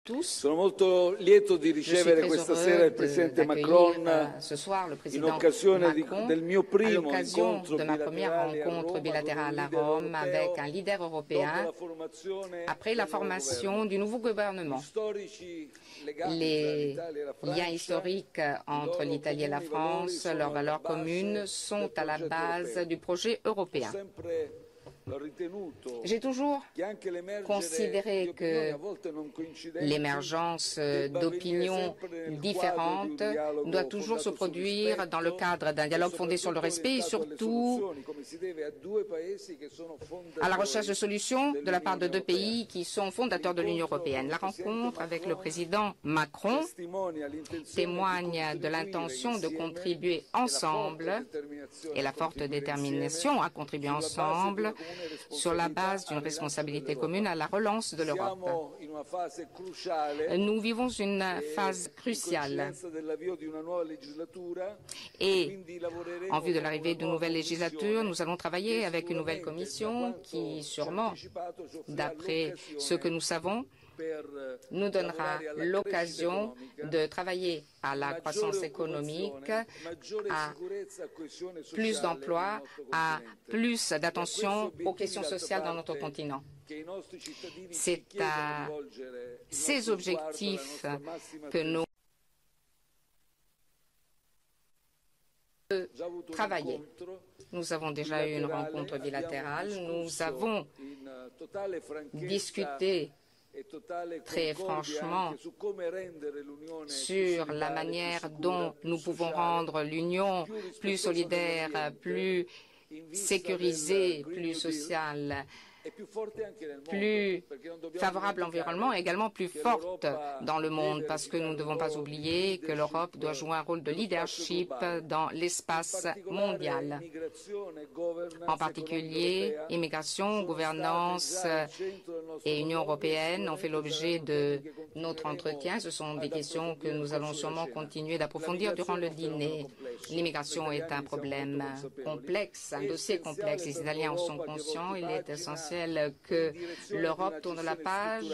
tous. Sono molto lieto di Je suis ricevere très questa sera il heureux Presidente Macron d'accueillir ce soir le in président occasione Macron del mio à primo l'occasion incontro de ma première bilaterale a rencontre Roma con un bilatérale à leader Rome avec europeo un leader dopo européen la formazione après la del nuovo formation governo. du nouveau Gli gouvernement. storici legami tra Les l'Italia e la liens Francia, historiques i entre loro l'Italie et la comuni valori France, sono leurs alla valeurs communes base sont del à la progetto base europeo. du projet Ho européen. sempre ritenuto J'ai toujours che anche l'emergere considéré di opinioni que a volte non coincidenti l'émergence debba avvenire d'opinions sempre nel quadro di un différentes dialogo doit toujours se fondato sul produire dans le rispetto cadre d'un e dialogue fondé sur le soprattutto respect et orientato alle surtout soluzioni, come si deve a due paesi che sono à la recherche de fondatori solutions de la part de dell'Unione deux Europea. pays qui sont fondateurs de l'Union L'incontro con européenne. il La Presidente rencontre avec le Macron président Macron testimonia l'intenzione di témoigne de contribuire l'intention de insieme contribuer e la forte ensemble determinazione et a la forte contribuire détermination insieme à contribuer sulla base di una ensemble comune sur la responsabilità base d'une al rilancio responsabilité dell'Europa. commune à la relance de l'Europe. Siamo in una fase cruciale Nous vivons une phase in cruciale coincidenza dell'avvio di una nuova legislatura et quindi lavoreremo en vue de con l'arrivée una d'une nuova nouvelle législature, Commissione nous allons travailler avec une nouvelle commission qui, sûrement, d'après ce que nous savons, nous donnera l'occasion de travailler à la croissance économique, à plus d'emplois, à plus d'attention aux questions sociales dans notre continent. C'est à ces objectifs que nous travailler. Nous avons déjà eu une rencontre bilatérale, nous avons discuté très franchement sur la manière dont nous pouvons rendre l'Union plus solidaire, plus sécurisée, plus sociale, plus favorable à l'environnement et également plus forte dans le monde, parce que nous ne devons pas oublier que l'Europe doit jouer un rôle de leadership dans l'espace mondial. En particulier, immigration, gouvernance et Union européenne ont fait l'objet de notre entretien. Ce sont des questions que nous allons sûrement continuer d'approfondir durant le dîner. L'immigration est un problème complexe, un dossier complexe. Les Italiens en sont conscients. Il est essentiel que l'Europe tourne la page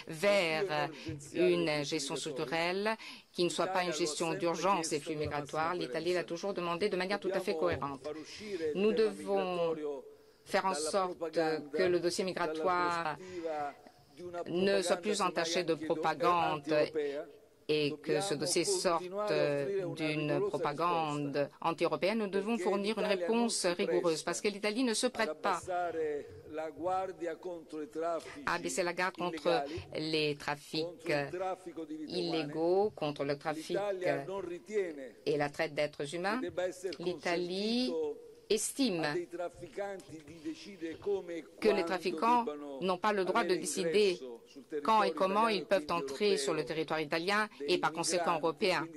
vers une gestion structurelle qui ne soit pas une gestion d'urgence des flux migratoires. L'Italie l'a toujours demandé de manière tout à fait cohérente. Nous devons faire en sorte que le dossier migratoire ne soit plus entaché de propagande et que ce dossier sorte d'une propagande anti-européenne, nous devons fournir une réponse rigoureuse parce que l'Italie ne se prête pas à baisser la garde contre les trafics illégaux, contre le trafic et la traite d'êtres humains. L'Italie estime que les trafiquants n'ont pas le droit de décider quand et comment ils peuvent entrer sur le territoire italien et par conséquent européen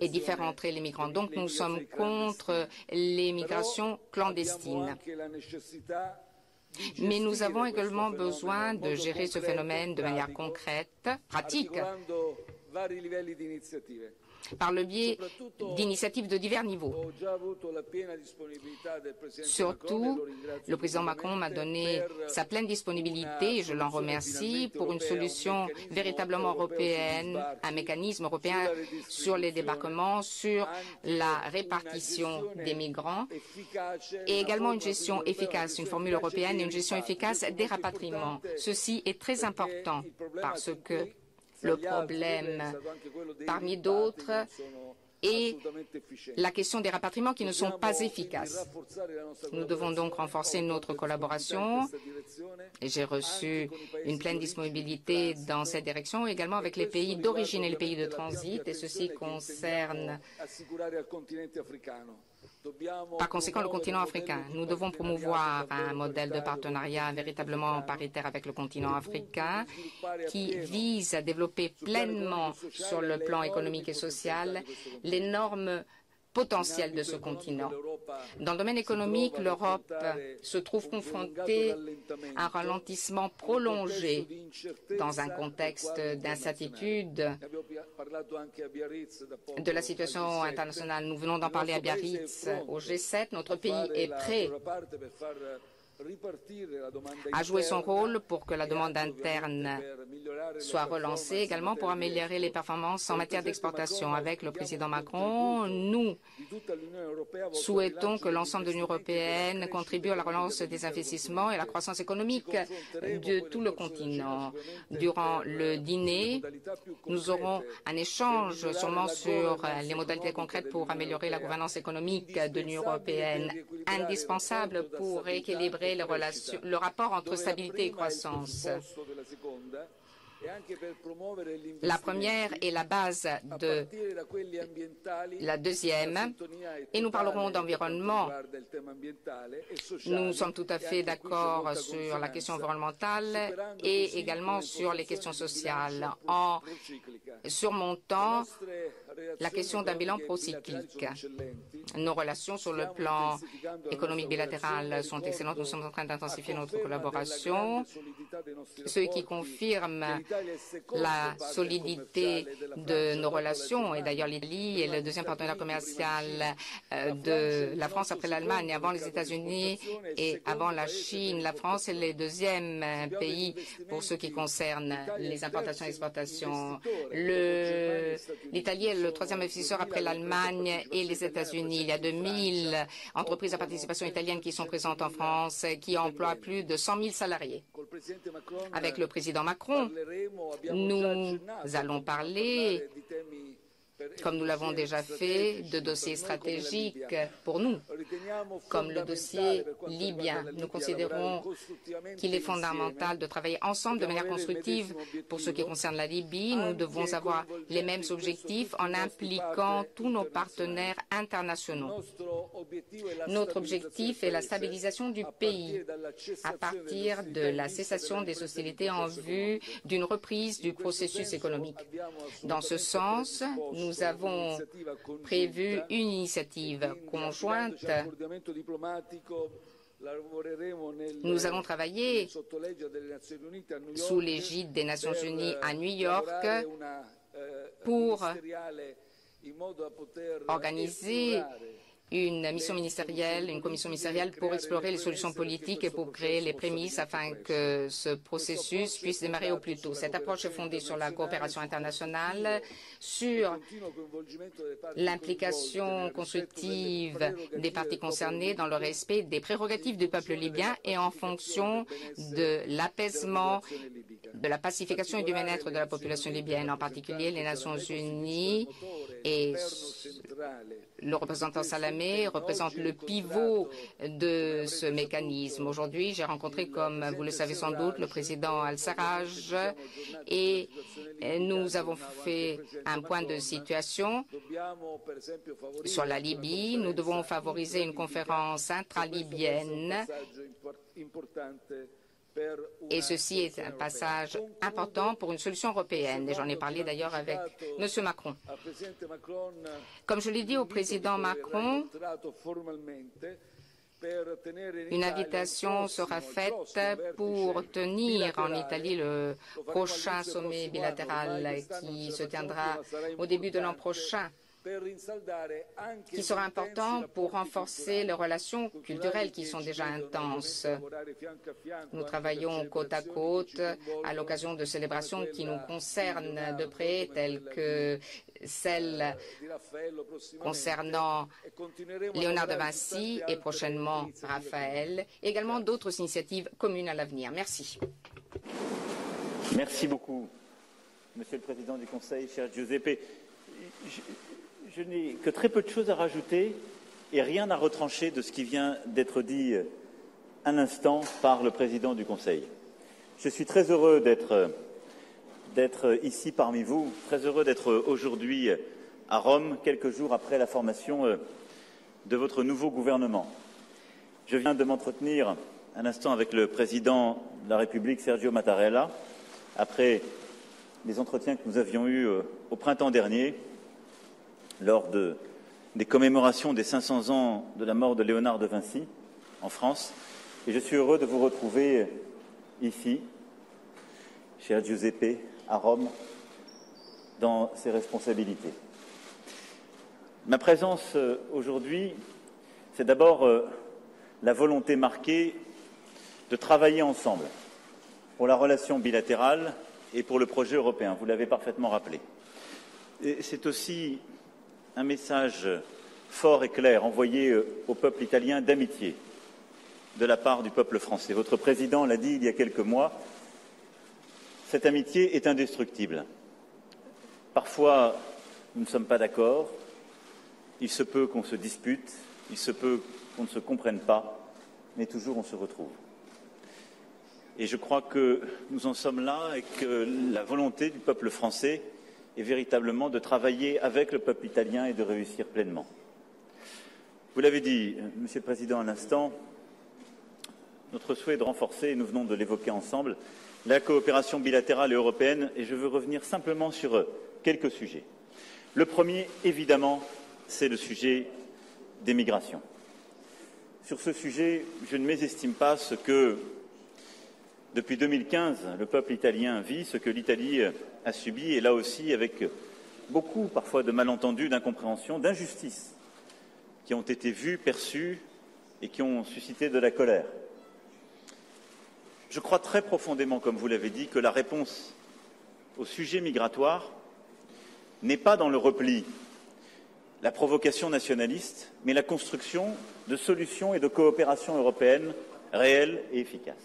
et d'y faire entrer les migrants. Donc nous sommes contre les migrations clandestines. Mais nous avons également besoin de gérer ce phénomène de manière concrète, pratique, par le biais d'initiatives de divers niveaux. Surtout, le président Macron m'a donné sa pleine disponibilité, et je l'en remercie, pour une solution véritablement européenne, un mécanisme européen sur les débarquements, sur la répartition des migrants, et également une gestion efficace, une formule européenne et une gestion efficace des rapatriements. Ceci est très important parce que le problème, parmi d'autres, est la question des rapatriements qui ne sont pas efficaces. Nous devons donc renforcer notre collaboration et j'ai reçu une pleine disponibilité dans cette direction, également avec les pays d'origine et les pays de transit, et ceci concerne par conséquent le continent africain. Nous devons promouvoir un modèle de partenariat véritablement paritaire avec le continent africain qui vise à développer pleinement sur le plan économique et social l'énorme potentiel de ce continent. Dans le domaine économique, l'Europe se trouve confrontée à un ralentissement prolongé dans un contexte d'incertitude de la situation internationale. Nous venons d'en parler à Biarritz au G7. Notre pays est prêt a joué son rôle pour que la demande interne soit relancée, également pour améliorer les performances en matière d'exportation. Avec le président Macron, nous souhaitons que l'ensemble de l'Union européenne contribue à la relance des investissements et à la croissance économique de tout le continent. Durant le dîner, nous aurons un échange sûrement sur les modalités concrètes pour améliorer la gouvernance économique de l'Union européenne, indispensable pour rééquilibrer les relations, le rapport entre stabilité et croissance. La première est la base de la deuxième, et nous parlerons d'environnement. Nous sommes tout à fait d'accord sur la question environnementale et également sur les questions sociales, en surmontant la question d'un bilan procyclique. Nos relations sur le plan économique bilatéral sont excellentes. Nous sommes en train d'intensifier notre collaboration, ce qui confirme la solidité de nos relations. Et d'ailleurs, l'Italie est le deuxième partenaire commercial de la France après l'Allemagne, avant les États-Unis et avant la Chine. La France est le deuxième pays pour ce qui concerne les importations et exportations. L'Italie est le troisième investisseur après l'Allemagne et les États-Unis. Il y a 2000 entreprises à participation italienne qui sont présentes en France, qui emploient plus de 100 000 salariés. Avec le président Macron, nous allons parler, comme nous l'avons déjà fait, de dossiers stratégiques pour nous, comme le dossier libyen. Nous considérons qu'il est fondamental de travailler ensemble de manière constructive pour ce qui concerne la Libye. Nous devons avoir les mêmes objectifs en impliquant tous nos partenaires internationaux. Notre objectif est la stabilisation du pays à partir de la cessation des hostilités en vue d'une reprise du processus économique. Dans ce sens, nous avons prévu une initiative conjointe. Nous allons travailler sous l'égide des Nations Unies à New York pour organiser une mission ministérielle, une commission ministérielle pour explorer les solutions politiques et pour créer les prémices afin que ce processus puisse démarrer au plus tôt. Cette approche est fondée sur la coopération internationale, sur l'implication constructive des parties concernées dans le respect des prérogatives du peuple libyen et en fonction de l'apaisement, de la pacification et du bien-être de la population libyenne, en particulier les Nations Unies et le représentant Salamé représente le pivot de ce mécanisme. Aujourd'hui, j'ai rencontré, comme vous le savez sans doute, le président al-Sarraj et nous avons fait un point de situation sur la Libye. Nous devons favoriser une conférence intra-libyenne et ceci est un passage important pour une solution européenne. Et j'en ai parlé d'ailleurs avec M. Macron. Comme je l'ai dit au président Macron, une invitation sera faite pour tenir en Italie le prochain sommet bilatéral qui se tiendra au début de l'an prochain, qui sera important pour renforcer les relations culturelles qui sont déjà intenses. Nous travaillons côte à côte à l'occasion de célébrations qui nous concernent de près, telles que celles concernant Léonard de Vinci et prochainement Raphaël, et également d'autres initiatives communes à l'avenir. Merci. Merci beaucoup, Monsieur le Président du Conseil, cher Giuseppe. Je n'ai que très peu de choses à rajouter et rien à retrancher de ce qui vient d'être dit un instant par le Président du Conseil. Je suis très heureux d'être ici parmi vous, très heureux d'être aujourd'hui à Rome, quelques jours après la formation de votre nouveau gouvernement. Je viens de m'entretenir un instant avec le Président de la République, Sergio Mattarella, après les entretiens que nous avions eus au printemps dernier, lors des commémorations des 500 ans de la mort de Léonard de Vinci en France. Et je suis heureux de vous retrouver ici, cher Giuseppe, à Rome, dans ces responsabilités. Ma présence aujourd'hui, c'est d'abord la volonté marquée de travailler ensemble pour la relation bilatérale et pour le projet européen. Vous l'avez parfaitement rappelé. Et c'est aussi un message fort et clair envoyé au peuple italien d'amitié de la part du peuple français. Votre président l'a dit il y a quelques mois, cette amitié est indestructible. Parfois, nous ne sommes pas d'accord, il se peut qu'on se dispute, il se peut qu'on ne se comprenne pas, mais toujours on se retrouve. Et je crois que nous en sommes là et que la volonté du peuple français est véritablement de travailler avec le peuple italien et de réussir pleinement. Vous l'avez dit, Monsieur le Président, à l'instant, notre souhait est de renforcer, et nous venons de l'évoquer ensemble, la coopération bilatérale et européenne, et je veux revenir simplement sur quelques sujets. Le premier, évidemment, c'est le sujet des migrations. Sur ce sujet, je ne mésestime pas ce que, depuis 2015, le peuple italien vit, ce que l'Italie a subi, et là aussi avec beaucoup, parfois, de malentendus, d'incompréhensions, d'injustices qui ont été vues, perçues et qui ont suscité de la colère. Je crois très profondément, comme vous l'avez dit, que la réponse au sujet migratoire n'est pas dans le repli, la provocation nationaliste, mais la construction de solutions et de coopération européenne réelles et efficaces.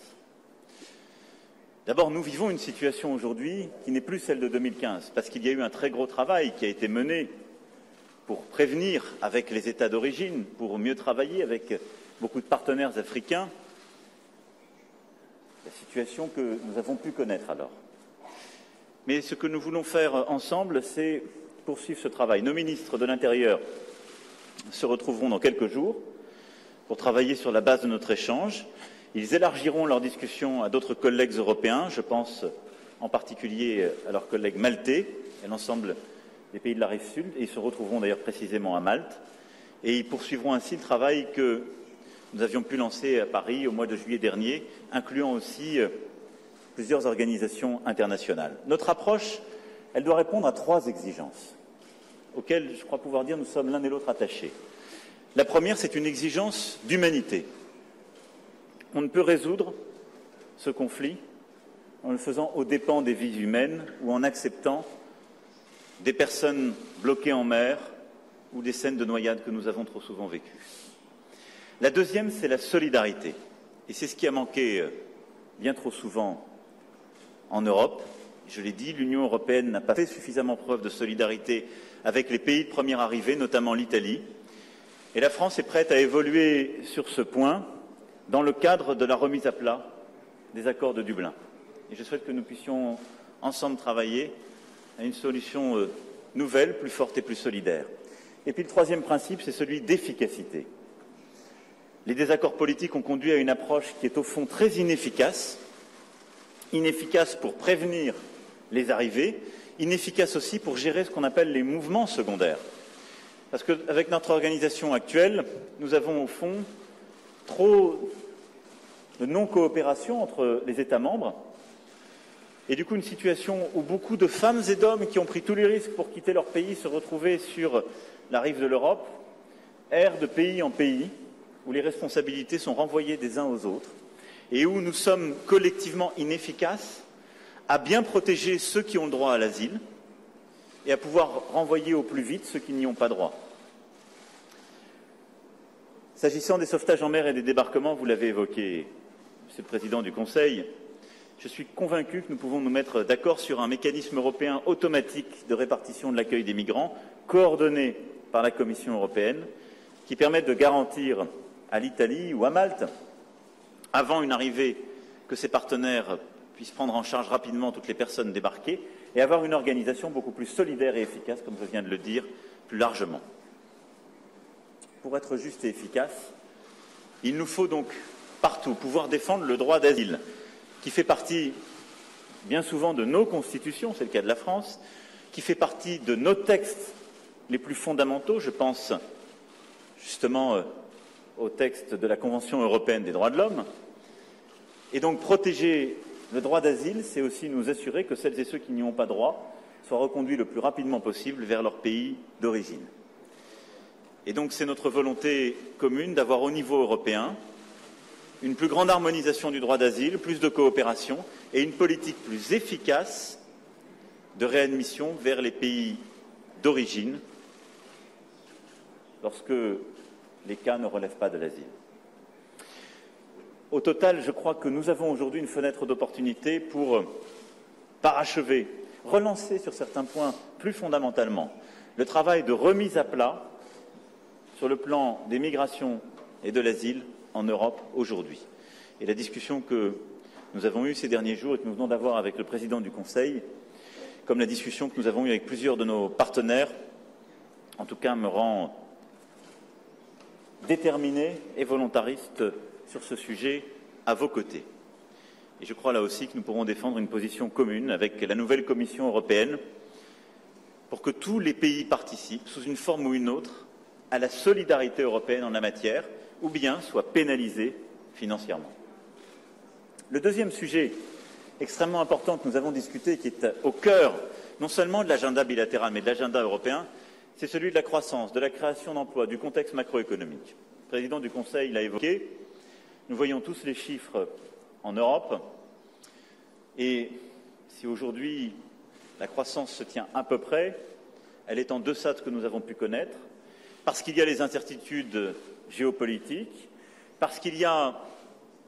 D'abord, nous vivons une situation aujourd'hui qui n'est plus celle de 2015, parce qu'il y a eu un très gros travail qui a été mené pour prévenir avec les États d'origine, pour mieux travailler avec beaucoup de partenaires africains, la situation que nous avons pu connaître alors. Mais ce que nous voulons faire ensemble, c'est poursuivre ce travail. Nos ministres de l'Intérieur se retrouveront dans quelques jours pour travailler sur la base de notre échange. Ils élargiront leurs discussions à d'autres collègues européens, je pense en particulier à leurs collègues maltais et à l'ensemble des pays de la rive sud, et ils se retrouveront d'ailleurs précisément à Malte, et ils poursuivront ainsi le travail que nous avions pu lancer à Paris au mois de juillet dernier, incluant aussi plusieurs organisations internationales. Notre approche, elle doit répondre à 3 exigences, auxquelles je crois pouvoir dire nous sommes l'un et l'autre attachés. La première, c'est une exigence d'humanité. On ne peut résoudre ce conflit en le faisant aux dépens des vies humaines ou en acceptant des personnes bloquées en mer ou des scènes de noyade que nous avons trop souvent vécues. La deuxième, c'est la solidarité. Et c'est ce qui a manqué bien trop souvent en Europe. Je l'ai dit, l'Union européenne n'a pas fait suffisamment preuve de solidarité avec les pays de première arrivée, notamment l'Italie. Et la France est prête à évoluer sur ce point dans le cadre de la remise à plat des accords de Dublin. Et je souhaite que nous puissions ensemble travailler à une solution nouvelle, plus forte et plus solidaire. Et puis le troisième principe, c'est celui d'efficacité. Les désaccords politiques ont conduit à une approche qui est au fond très inefficace, inefficace pour prévenir les arrivées, inefficace aussi pour gérer ce qu'on appelle les mouvements secondaires. Parce qu'avec notre organisation actuelle, nous avons au fond trop de non-coopération entre les États membres, et du coup une situation où beaucoup de femmes et d'hommes qui ont pris tous les risques pour quitter leur pays se retrouvaient sur la rive de l'Europe, errent de pays en pays, où les responsabilités sont renvoyées des uns aux autres, et où nous sommes collectivement inefficaces à bien protéger ceux qui ont le droit à l'asile et à pouvoir renvoyer au plus vite ceux qui n'y ont pas droit. S'agissant des sauvetages en mer et des débarquements, vous l'avez évoqué, Monsieur le Président du Conseil, je suis convaincu que nous pouvons nous mettre d'accord sur un mécanisme européen automatique de répartition de l'accueil des migrants, coordonné par la Commission européenne, qui permette de garantir à l'Italie ou à Malte, avant une arrivée, que ses partenaires puissent prendre en charge rapidement toutes les personnes débarquées et avoir une organisation beaucoup plus solidaire et efficace, comme je viens de le dire, plus largement. Pour être juste et efficace, il nous faut donc partout pouvoir défendre le droit d'asile, qui fait partie bien souvent de nos constitutions, c'est le cas de la France, qui fait partie de nos textes les plus fondamentaux, je pense justement au texte de la Convention européenne des droits de l'homme. Et donc protéger le droit d'asile, c'est aussi nous assurer que celles et ceux qui n'y ont pas droit soient reconduits le plus rapidement possible vers leur pays d'origine. Et donc c'est notre volonté commune d'avoir au niveau européen une plus grande harmonisation du droit d'asile, plus de coopération et une politique plus efficace de réadmission vers les pays d'origine lorsque les cas ne relèvent pas de l'asile. Au total, je crois que nous avons aujourd'hui une fenêtre d'opportunité pour parachever, relancer sur certains points plus fondamentalement le travail de remise à plat sur le plan des migrations et de l'asile en Europe aujourd'hui. Et la discussion que nous avons eue ces derniers jours et que nous venons d'avoir avec le président du Conseil, comme la discussion que nous avons eue avec plusieurs de nos partenaires, en tout cas me rend déterminé et volontariste sur ce sujet à vos côtés. Et je crois là aussi que nous pourrons défendre une position commune avec la nouvelle Commission européenne pour que tous les pays participent, sous une forme ou une autre, à la solidarité européenne en la matière, ou bien soient pénalisés financièrement. Le deuxième sujet extrêmement important que nous avons discuté, qui est au cœur non seulement de l'agenda bilatéral, mais de l'agenda européen, c'est celui de la croissance, de la création d'emplois, du contexte macroéconomique. Le président du Conseil l'a évoqué. Nous voyons tous les chiffres en Europe. Et si aujourd'hui la croissance se tient à peu près, elle est en deçà de ce que nous avons pu connaître, parce qu'il y a les incertitudes géopolitiques, parce qu'il y a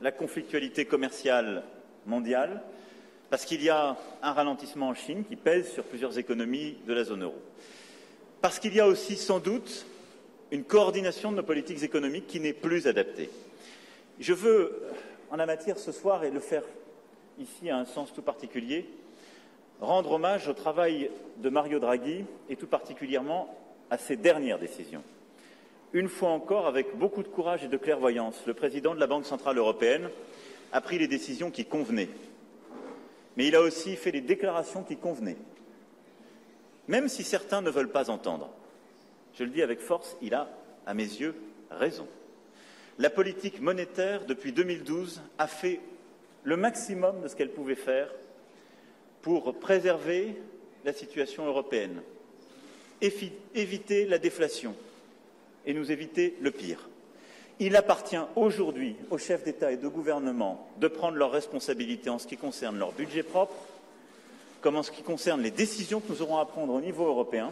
la conflictualité commerciale mondiale, parce qu'il y a un ralentissement en Chine qui pèse sur plusieurs économies de la zone euro. Parce qu'il y a aussi sans doute une coordination de nos politiques économiques qui n'est plus adaptée. Je veux, en la matière ce soir, et le faire ici à un sens tout particulier, rendre hommage au travail de Mario Draghi et tout particulièrement à ses dernières décisions. Une fois encore, avec beaucoup de courage et de clairvoyance, le président de la Banque centrale européenne a pris les décisions qui convenaient. Mais il a aussi fait les déclarations qui convenaient. Même si certains ne veulent pas entendre. Je le dis avec force, il a, à mes yeux, raison. La politique monétaire, depuis 2012, a fait le maximum de ce qu'elle pouvait faire pour préserver la situation européenne, éviter la déflation et nous éviter le pire. Il appartient aujourd'hui aux chefs d'État et de gouvernement de prendre leurs responsabilités en ce qui concerne leur budget propre, comme en ce qui concerne les décisions que nous aurons à prendre au niveau européen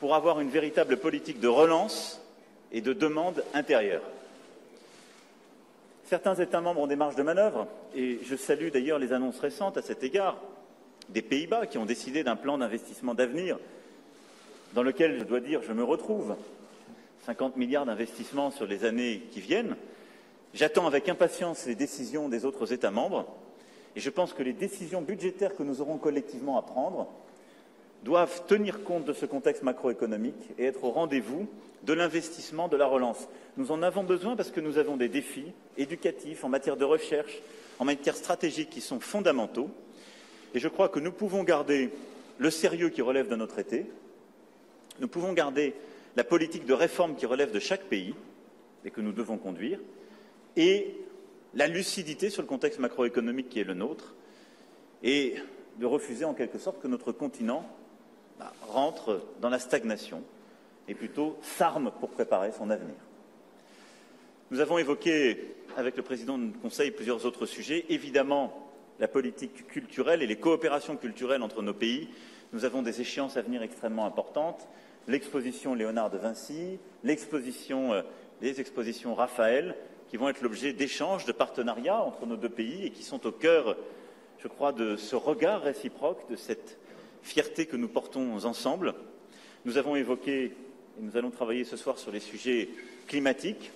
pour avoir une véritable politique de relance et de demande intérieure. Certains États membres ont des marges de manœuvre, et je salue d'ailleurs les annonces récentes à cet égard des Pays-Bas qui ont décidé d'un plan d'investissement d'avenir dans lequel, je dois dire, je me retrouve. 50 milliards d'investissements sur les années qui viennent. J'attends avec impatience les décisions des autres États membres et je pense que les décisions budgétaires que nous aurons collectivement à prendre doivent tenir compte de ce contexte macroéconomique et être au rendez-vous de l'investissement, de la relance. Nous en avons besoin parce que nous avons des défis éducatifs en matière de recherche, en matière stratégique qui sont fondamentaux et je crois que nous pouvons garder le sérieux qui relève de nos traités, nous pouvons garder la politique de réforme qui relève de chaque pays et que nous devons conduire, et la lucidité sur le contexte macroéconomique qui est le nôtre, et de refuser en quelque sorte que notre continent rentre dans la stagnation et plutôt s'arme pour préparer son avenir. Nous avons évoqué avec le président du Conseil plusieurs autres sujets, évidemment la politique culturelle et les coopérations culturelles entre nos pays. Nous avons des échéances à venir extrêmement importantes. L'exposition Léonard de Vinci, les expositions Raphaël, qui vont être l'objet d'échanges, de partenariats entre nos deux pays et qui sont au cœur, je crois, de ce regard réciproque, de cette fierté que nous portons ensemble. Nous avons évoqué, et nous allons travailler ce soir sur les sujets climatiques.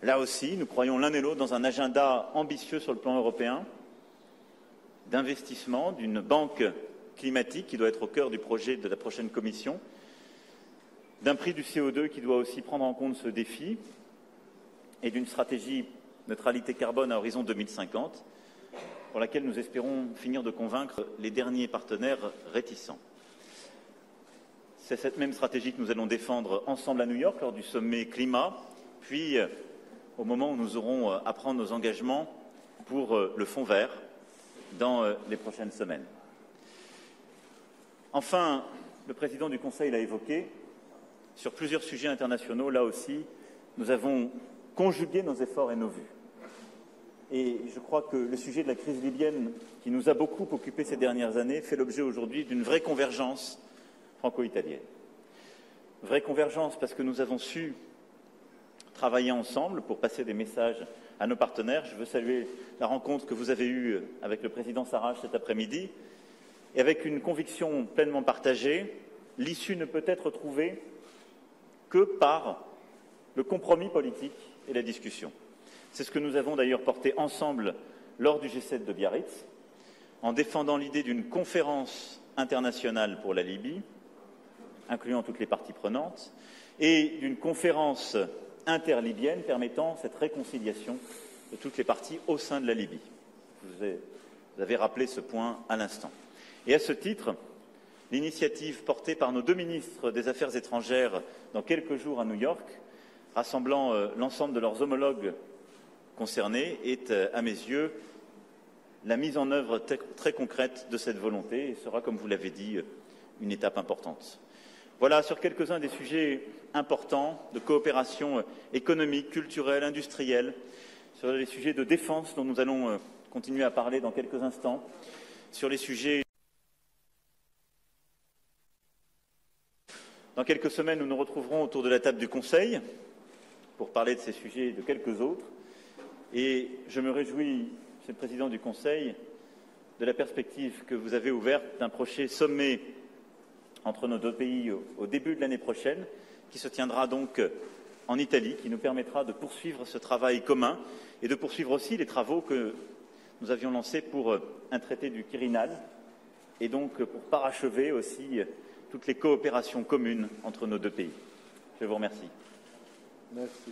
Là aussi, nous croyons l'un et l'autre dans un agenda ambitieux sur le plan européen, d'investissement, d'une banque climatique qui doit être au cœur du projet de la prochaine Commission, d'un prix du CO2 qui doit aussi prendre en compte ce défi et d'une stratégie neutralité carbone à horizon 2050 pour laquelle nous espérons finir de convaincre les derniers partenaires réticents. C'est cette même stratégie que nous allons défendre ensemble à New York lors du sommet climat, puis au moment où nous aurons à prendre nos engagements pour le Fonds vert dans les prochaines semaines. Enfin, le président du Conseil l'a évoqué, sur plusieurs sujets internationaux, là aussi, nous avons conjugué nos efforts et nos vues. Et je crois que le sujet de la crise libyenne, qui nous a beaucoup occupés ces dernières années, fait l'objet aujourd'hui d'une vraie convergence franco-italienne. Vraie convergence parce que nous avons su travailler ensemble pour passer des messages à nos partenaires. Je veux saluer la rencontre que vous avez eue avec le président Sarraj cet après-midi. Et avec une conviction pleinement partagée, l'issue ne peut être trouvée que par le compromis politique et la discussion. C'est ce que nous avons d'ailleurs porté ensemble lors du G7 de Biarritz, en défendant l'idée d'une conférence internationale pour la Libye, incluant toutes les parties prenantes, et d'une conférence interlibyenne permettant cette réconciliation de toutes les parties au sein de la Libye. Vous avez rappelé ce point à l'instant. Et à ce titre, l'initiative portée par nos deux ministres des Affaires étrangères dans quelques jours à New York, rassemblant l'ensemble de leurs homologues concernés, est, à mes yeux, la mise en œuvre très concrète de cette volonté et sera, comme vous l'avez dit, une étape importante. Voilà sur quelques-uns des sujets importants de coopération économique, culturelle, industrielle, sur les sujets de défense dont nous allons continuer à parler dans quelques instants, sur les sujets. Dans quelques semaines, nous nous retrouverons autour de la table du Conseil pour parler de ces sujets et de quelques autres. Et je me réjouis, Monsieur le Président du Conseil, de la perspective que vous avez ouverte d'un prochain sommet entre nos deux pays au début de l'année prochaine, qui se tiendra donc en Italie, qui nous permettra de poursuivre ce travail commun et de poursuivre aussi les travaux que nous avions lancés pour un traité du Quirinal et donc pour parachever aussi toutes les coopérations communes entre nos deux pays. Je vous remercie. Merci.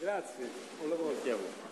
Grazie, buon lavoro. Merci à vous.